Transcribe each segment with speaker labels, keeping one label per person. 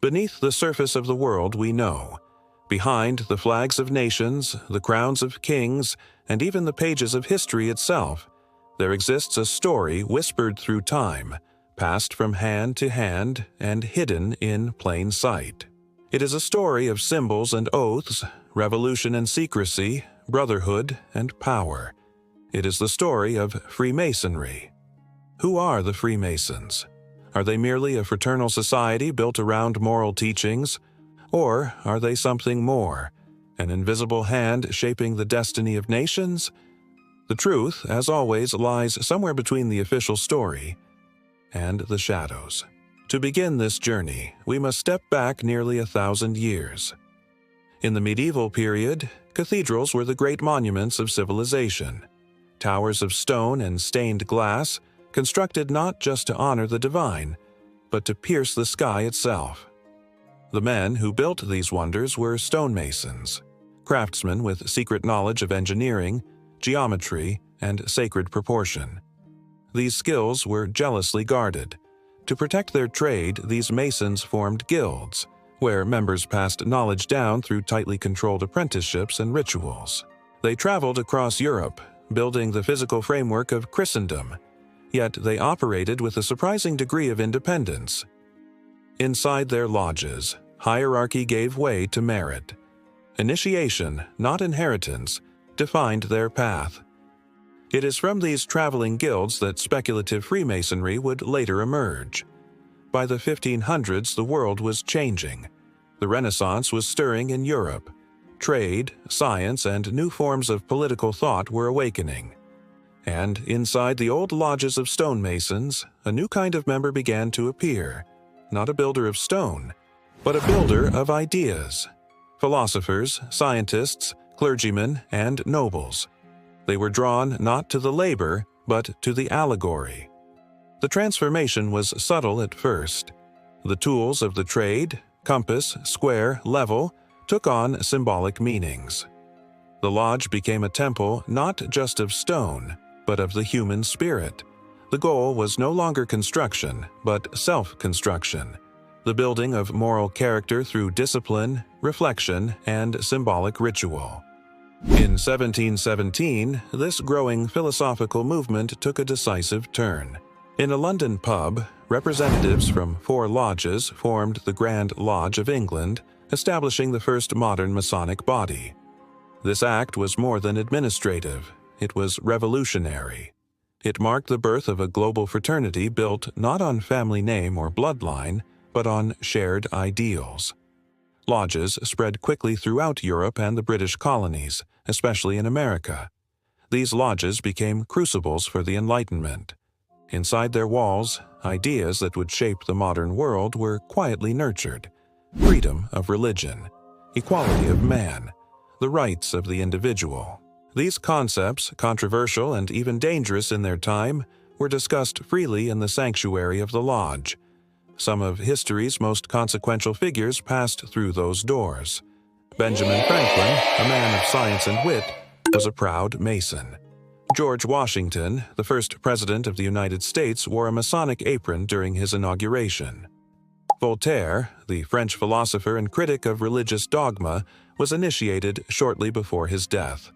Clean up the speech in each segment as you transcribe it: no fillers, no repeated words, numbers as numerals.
Speaker 1: Beneath the surface of the world we know, behind the flags of nations, the crowns of kings, and even the pages of history itself, there exists a story whispered through time, passed from hand to hand, and hidden in plain sight. It is a story of symbols and oaths, revolution and secrecy, brotherhood and power. It is the story of Freemasonry. Who are the Freemasons? Are they merely a fraternal society built around moral teachings? Or are they something more, an invisible hand shaping the destiny of nations? The truth, as always, lies somewhere between the official story and the shadows. To begin this journey, we must step back nearly 1,000 years. In the medieval period, cathedrals were the great monuments of civilization. Towers of stone and stained glass, constructed not just to honor the divine, but to pierce the sky itself. The men who built these wonders were stonemasons, craftsmen with secret knowledge of engineering, geometry, and sacred proportion. These skills were jealously guarded. To protect their trade, these masons formed guilds, where members passed knowledge down through tightly controlled apprenticeships and rituals. They traveled across Europe, building the physical framework of Christendom, yet they operated with a surprising degree of independence. Inside their lodges, hierarchy gave way to merit. Initiation, not inheritance, defined their path. It is from these traveling guilds that speculative Freemasonry would later emerge. By the 1500s, the world was changing. The Renaissance was stirring in Europe. Trade, science, and new forms of political thought were awakening. And inside the old lodges of stonemasons, a new kind of member began to appear. Not a builder of stone, but a builder of ideas. Philosophers, scientists, clergymen, and nobles. They were drawn not to the labor, but to the allegory. The transformation was subtle at first. The tools of the trade, compass, square, level, took on symbolic meanings. The lodge became a temple not just of stone, but of the human spirit. The goal was no longer construction, but self-construction, the building of moral character through discipline, reflection, and symbolic ritual. In 1717, this growing philosophical movement took a decisive turn. In a London pub, representatives from 4 lodges formed the Grand Lodge of England, establishing the first modern Masonic body. This act was more than administrative, it was revolutionary. It marked the birth of a global fraternity built not on family name or bloodline, but on shared ideals. Lodges spread quickly throughout Europe and the British colonies, especially in America. These lodges became crucibles for the Enlightenment. Inside their walls, ideas that would shape the modern world were quietly nurtured. Freedom of religion, equality of man, the rights of the individual. These concepts, controversial and even dangerous in their time, were discussed freely in the sanctuary of the lodge. Some of history's most consequential figures passed through those doors. Benjamin Franklin, a man of science and wit, was a proud Mason. George Washington, the first president of the United States, wore a Masonic apron during his inauguration. Voltaire, the French philosopher and critic of religious dogma, was initiated shortly before his death.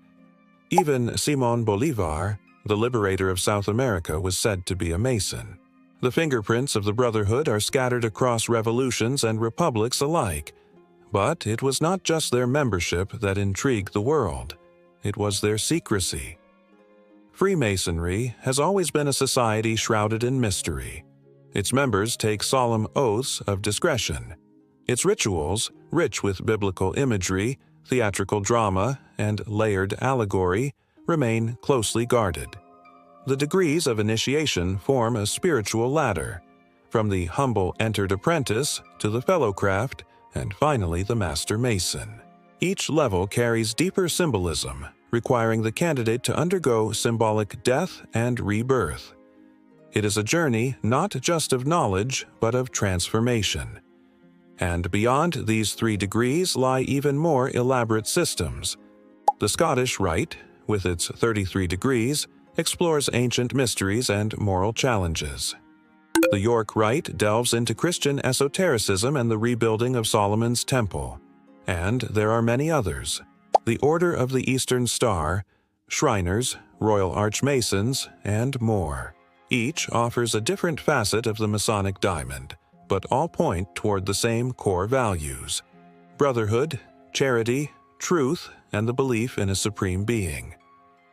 Speaker 1: Even Simón Bolívar, the liberator of South America, was said to be a Mason. The fingerprints of the Brotherhood are scattered across revolutions and republics alike. But it was not just their membership that intrigued the world. It was their secrecy. Freemasonry has always been a society shrouded in mystery. Its members take solemn oaths of discretion. Its rituals, rich with biblical imagery, theatrical drama, and layered allegory, remain closely guarded. The degrees of initiation form a spiritual ladder, from the humble entered apprentice to the fellowcraft, and finally the master mason. Each level carries deeper symbolism, requiring the candidate to undergo symbolic death and rebirth. It is a journey not just of knowledge, but of transformation. And beyond these 3 degrees lie even more elaborate systems. The Scottish Rite, with its 33 degrees, explores ancient mysteries and moral challenges. The York Rite delves into Christian esotericism and the rebuilding of Solomon's Temple. And there are many others. The Order of the Eastern Star, Shriners, Royal Archmasons, and more. Each offers a different facet of the Masonic diamond, but all point toward the same core values: brotherhood, charity, truth, and the belief in a supreme being.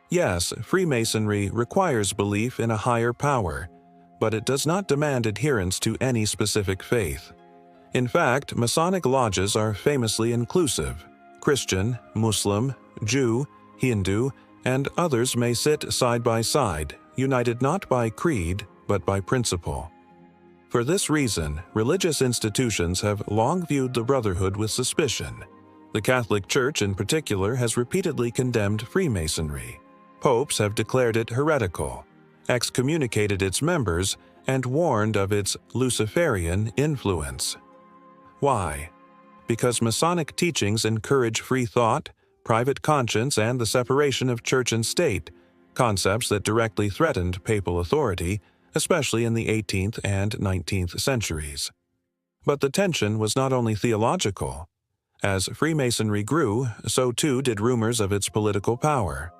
Speaker 1: Yes, Freemasonry requires belief in a higher power, but it does not demand adherence to any specific faith. In fact, Masonic lodges are famously inclusive. Christian, Muslim, Jew, Hindu, and others may sit side by side, united not by creed, but by principle. For this reason, religious institutions have long viewed the brotherhood with suspicion. The Catholic Church in particular has repeatedly condemned Freemasonry. Popes have declared it heretical, excommunicated its members, and warned of its Luciferian influence. Why? Because Masonic teachings encourage free thought, private conscience, and the separation of church and state, concepts that directly threatened papal authority, especially in the 18th and 19th centuries. But the tension was not only theological. As Freemasonry grew, so too did rumors of its political power.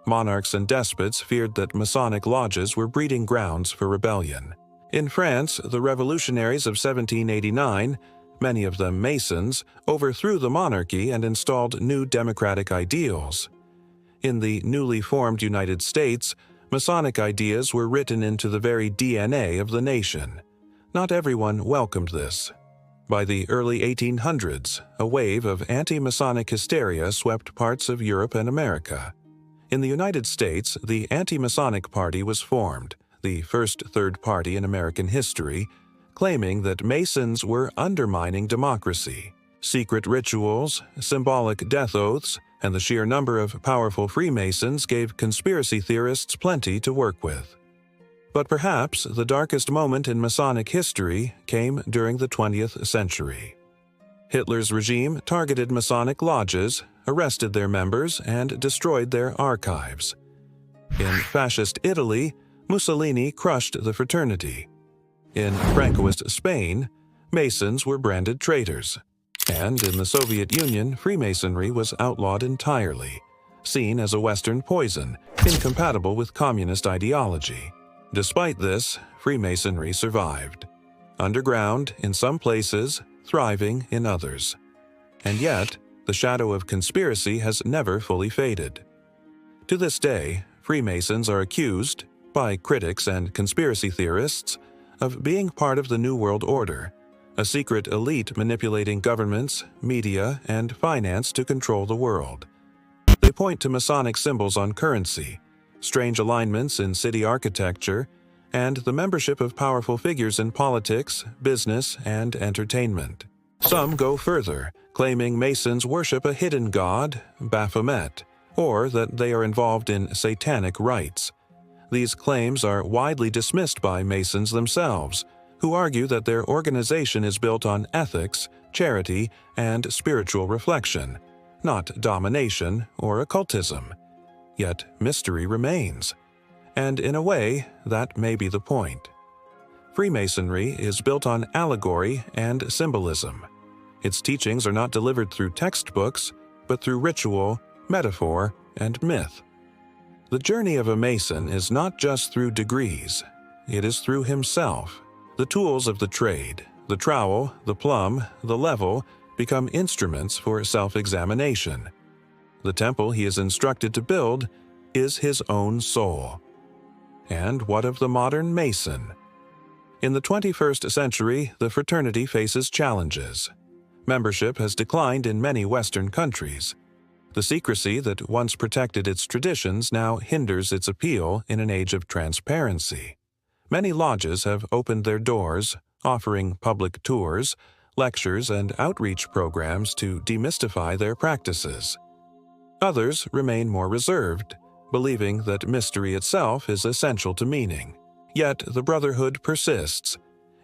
Speaker 1: Monarchs and despots feared that Masonic lodges were breeding grounds for rebellion. In France, the revolutionaries of 1789, many of them Masons, overthrew the monarchy and installed new democratic ideals. In the newly formed United States, Masonic ideas were written into the very DNA of the nation. Not everyone welcomed this. By the early 1800s, a wave of anti-Masonic hysteria swept parts of Europe and America. In the United States, the Anti-Masonic Party was formed, the first third party in American history, claiming that Masons were undermining democracy. Secret rituals, symbolic death oaths, and the sheer number of powerful Freemasons gave conspiracy theorists plenty to work with. But perhaps the darkest moment in Masonic history came during the 20th century. Hitler's regime targeted Masonic lodges, arrested their members, and destroyed their archives. In fascist Italy, Mussolini crushed the fraternity. In Francoist Spain, Masons were branded traitors. And in the Soviet Union, Freemasonry was outlawed entirely, seen as a Western poison, incompatible with communist ideology. Despite this, Freemasonry survived. Underground in some places, thriving in others. And yet, the shadow of conspiracy has never fully faded. To this day, Freemasons are accused, by critics and conspiracy theorists, of being part of the New World Order, a secret elite manipulating governments, media, and finance to control the world. They point to Masonic symbols on currency, strange alignments in city architecture, and the membership of powerful figures in politics, business, and entertainment. Some go further, claiming Masons worship a hidden god, Baphomet, or that they are involved in satanic rites. These claims are widely dismissed by Masons themselves, who argue that their organization is built on ethics, charity, and spiritual reflection, not domination or occultism. Yet mystery remains. And in a way, that may be the point. Freemasonry is built on allegory and symbolism. Its teachings are not delivered through textbooks, but through ritual, metaphor, and myth. The journey of a Mason is not just through degrees. It is through himself. The tools of the trade, the trowel, the plumb, the level, become instruments for self-examination. The temple he is instructed to build is his own soul. And what of the modern Mason? In the 21st century, the fraternity faces challenges. Membership has declined in many Western countries. The secrecy that once protected its traditions now hinders its appeal in an age of transparency. Many lodges have opened their doors, offering public tours, lectures, and outreach programs to demystify their practices. Others remain more reserved, believing that mystery itself is essential to meaning. Yet the brotherhood persists.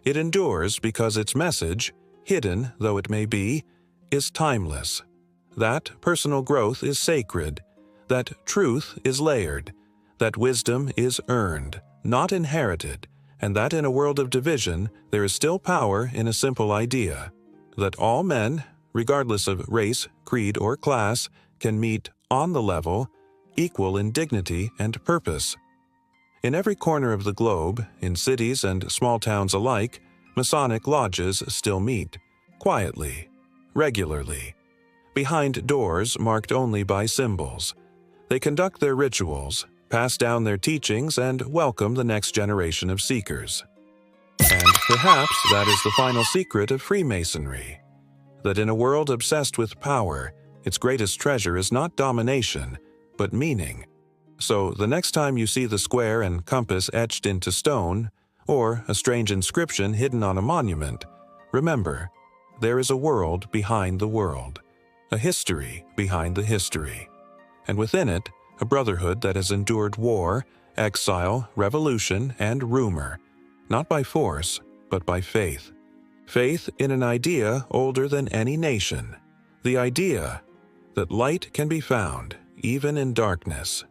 Speaker 1: It endures because its message, hidden though it may be, is timeless. That personal growth is sacred, that truth is layered, that wisdom is earned, not inherited, and that in a world of division there is still power in a simple idea, that all men, regardless of race, creed, or class, can meet on the level, equal in dignity and purpose. In every corner of the globe, in cities and small towns alike, Masonic lodges still meet, quietly, regularly, behind doors marked only by symbols. They conduct their rituals, pass down their teachings, and welcome the next generation of seekers. And perhaps that is the final secret of Freemasonry, that in a world obsessed with power, its greatest treasure is not domination, but meaning. So the next time you see the square and compass etched into stone, or a strange inscription hidden on a monument, remember, there is a world behind the world, a history behind the history, and within it, a brotherhood that has endured war, exile, revolution, and rumor, not by force, but by faith. Faith in an idea older than any nation, the idea that light can be found even in darkness.